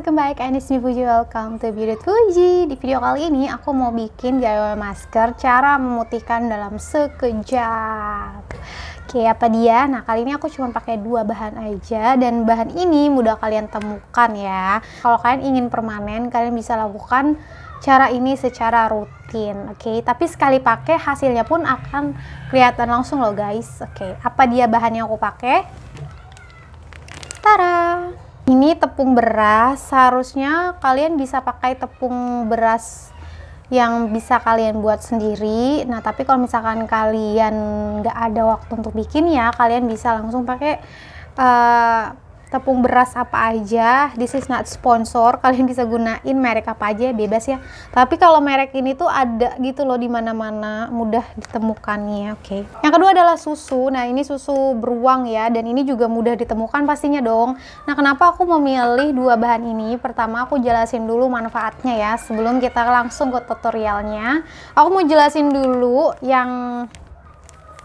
welcome back, and it's me Fuji. Welcome to Beauty Fuji. Di video kali ini aku mau bikin DIY masker cara memutihkan dalam sekejap. Oke, apa dia? Nah, kali ini aku cuma pakai 2 bahan aja, dan bahan ini mudah kalian temukan ya. Kalau kalian ingin permanen, kalian bisa lakukan cara ini secara rutin. Oke, tapi sekali pakai hasilnya pun akan kelihatan langsung loh guys. Oke, apa dia bahan yang aku pakai? Tara! Ini tepung beras. Seharusnya kalian bisa pakai tepung beras yang bisa kalian buat sendiri. Nah, tapi kalau misalkan kalian nggak ada waktu untuk bikin ya, kalian bisa langsung pakai tepung beras apa aja. This is not sponsor, kalian bisa gunain merek apa aja, bebas ya. Tapi kalau merek ini tuh ada gitu loh di mana-mana, mudah ditemukannya. Oke. Yang kedua adalah susu. Nah, ini susu beruang ya, dan ini juga mudah ditemukan pastinya dong. Nah, kenapa aku memilih 2 bahan ini? Pertama, aku jelasin dulu manfaatnya ya sebelum kita langsung ke tutorialnya. Aku mau jelasin dulu yang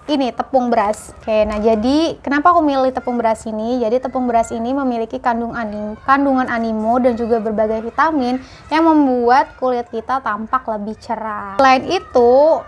ini tepung beras. Oke, nah jadi kenapa aku milih tepung beras ini? Jadi tepung beras ini memiliki kandungan animo dan juga berbagai vitamin yang membuat kulit kita tampak lebih cerah. Selain itu,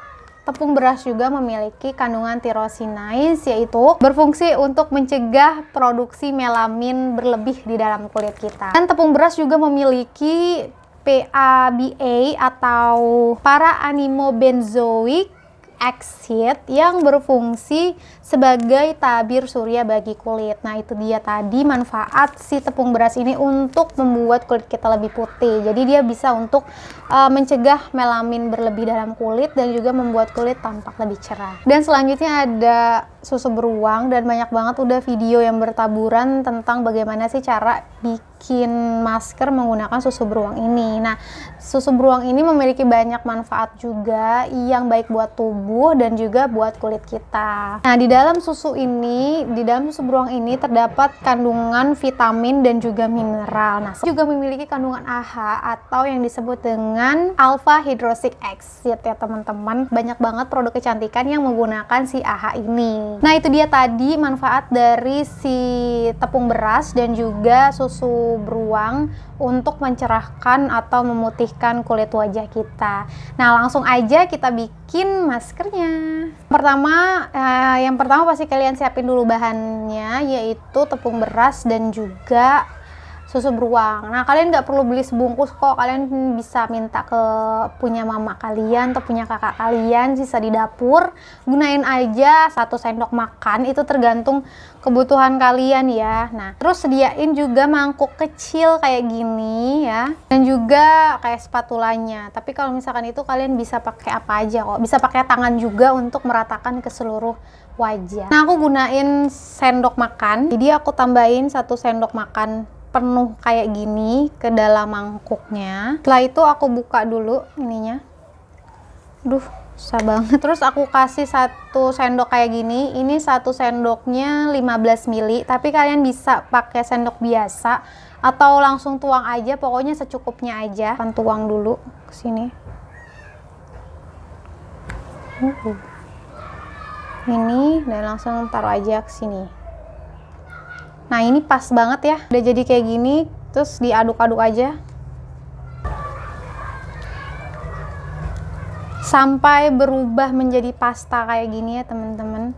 tepung beras juga memiliki kandungan tyrosinase, yaitu berfungsi untuk mencegah produksi melamin berlebih di dalam kulit kita. Dan tepung beras juga memiliki PABA atau para animobenzoic acid yang berfungsi sebagai tabir surya bagi kulit. Nah, itu dia tadi manfaat si tepung beras ini untuk membuat kulit kita lebih putih. Jadi dia bisa untuk mencegah melamin berlebih dalam kulit dan juga membuat kulit tampak lebih cerah. Dan selanjutnya ada susu beruang, dan banyak banget udah video yang bertaburan tentang bagaimana sih cara bikin masker menggunakan susu beruang ini. Nah, susu beruang ini memiliki banyak manfaat juga yang baik buat tubuh dan juga buat kulit kita. Nah, di dalam susu beruang ini terdapat kandungan vitamin dan juga mineral. Nah, juga memiliki kandungan AHA atau yang disebut dengan alpha hydroxy acid ya teman-teman. Banyak banget produk kecantikan yang menggunakan si AHA ini. Nah, itu dia tadi manfaat dari si tepung beras dan juga susu beruang untuk mencerahkan atau memutihkan kulit wajah kita. Nah, langsung aja kita bikin maskernya. Yang pertama pasti kalian siapin dulu bahannya, yaitu tepung beras dan juga susu beruang. Nah, kalian nggak perlu beli sebungkus kok, kalian bisa minta ke punya mama kalian atau punya kakak kalian, sisa di dapur. Gunain aja 1 sendok makan, itu tergantung kebutuhan kalian ya. Nah, terus sediain juga mangkuk kecil kayak gini ya, dan juga kayak spatulanya. Tapi kalau misalkan itu kalian bisa pakai apa aja kok, bisa pakai tangan juga untuk meratakan ke seluruh wajah. Nah, aku gunain sendok makan, jadi aku tambahin 1 sendok makan penuh kayak gini ke dalam mangkuknya. Setelah itu aku buka dulu ininya. Duh, susah banget. Terus aku kasih 1 sendok kayak gini. Ini 1 sendoknya 15 ml, tapi kalian bisa pakai sendok biasa atau langsung tuang aja, pokoknya secukupnya aja. Akan tuang dulu ke sini. Ini dan langsung taruh aja ke sini. Nah, ini pas banget ya, udah jadi kayak gini, terus diaduk-aduk aja sampai berubah menjadi pasta kayak gini ya teman-teman.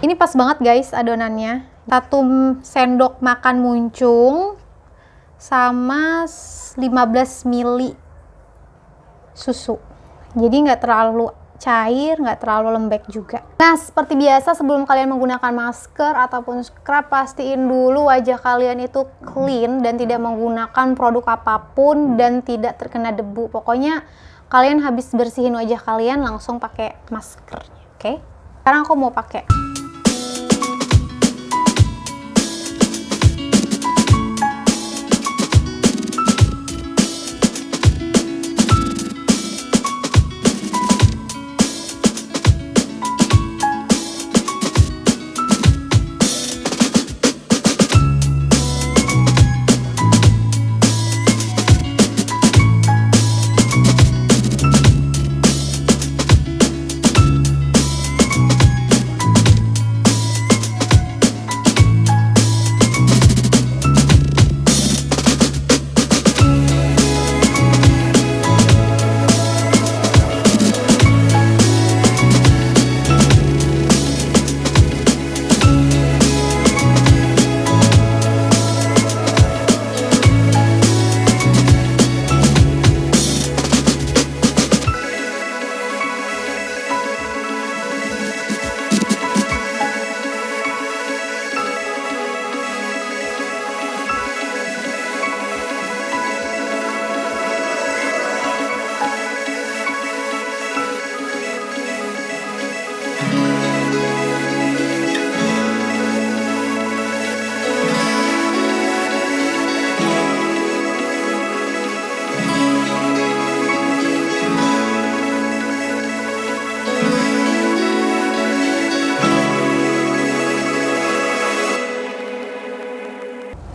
Ini pas banget guys adonannya. 1 sendok makan muncung sama 15 ml susu, jadi nggak terlalu cair, nggak terlalu lembek juga. Nah, seperti biasa sebelum kalian menggunakan masker ataupun scrub, pastiin dulu wajah kalian itu clean dan tidak menggunakan produk apapun dan tidak terkena debu. Pokoknya kalian habis bersihin wajah kalian langsung pakai maskernya. Oke? Sekarang aku mau pakai.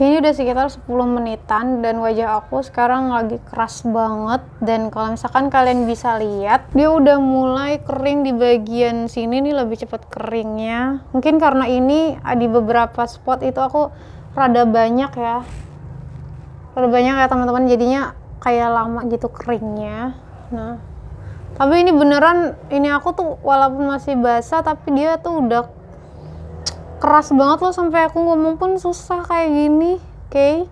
Ini udah sekitar 10 menitan dan wajah aku sekarang lagi keras banget, dan kalau misalkan kalian bisa lihat dia udah mulai kering di bagian sini nih, lebih cepat keringnya. Mungkin karena ini di beberapa spot itu aku rada banyak ya teman-teman, jadinya kayak lama gitu keringnya. Nah, tapi ini beneran, ini aku tuh walaupun masih basah tapi dia tuh udah keras banget loh, sampai aku ngomong pun susah kayak gini. Oke.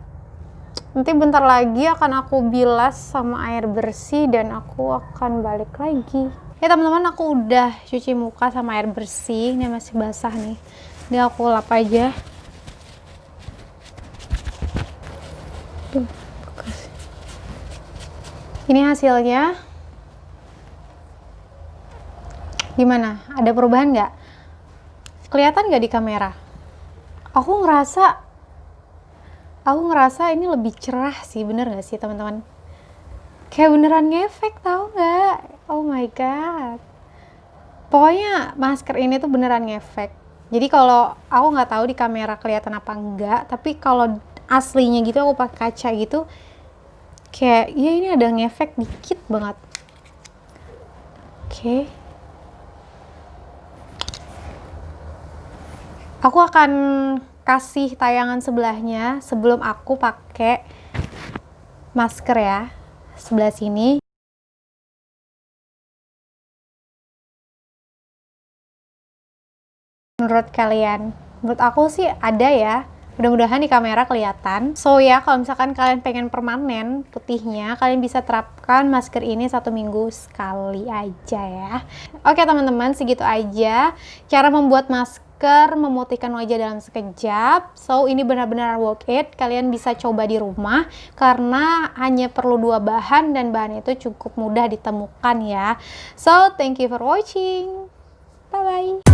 Nanti bentar lagi akan aku bilas sama air bersih dan aku akan balik lagi. Ya teman-teman, aku udah cuci muka sama air bersih. Ini masih basah nih. Ini aku lap aja. Ini hasilnya. Gimana? Ada perubahan nggak? Kelihatan nggak di kamera? Aku ngerasa ini lebih cerah sih, bener nggak sih teman-teman? Kayak beneran ngefek, tahu nggak? Oh my god. Pokoknya masker ini tuh beneran ngefek. Jadi kalau aku nggak tahu di kamera kelihatan apa enggak, tapi kalau aslinya gitu aku pakai kaca gitu, kayak ya ini ada ngefek dikit banget. Oke. Aku akan kasih tayangan sebelahnya sebelum aku pakai masker ya. Sebelah sini. Menurut kalian? Menurut aku sih ada ya. Mudah-mudahan di kamera kelihatan. So ya, kalau misalkan kalian pengen permanen putihnya, kalian bisa terapkan masker ini 1 minggu sekali aja ya. Oke teman-teman, segitu aja cara membuat masker memutihkan wajah dalam sekejap. So ini benar-benar worth it. Kalian bisa coba di rumah karena hanya perlu 2 bahan dan bahan itu cukup mudah ditemukan ya. So thank you for watching. Bye bye.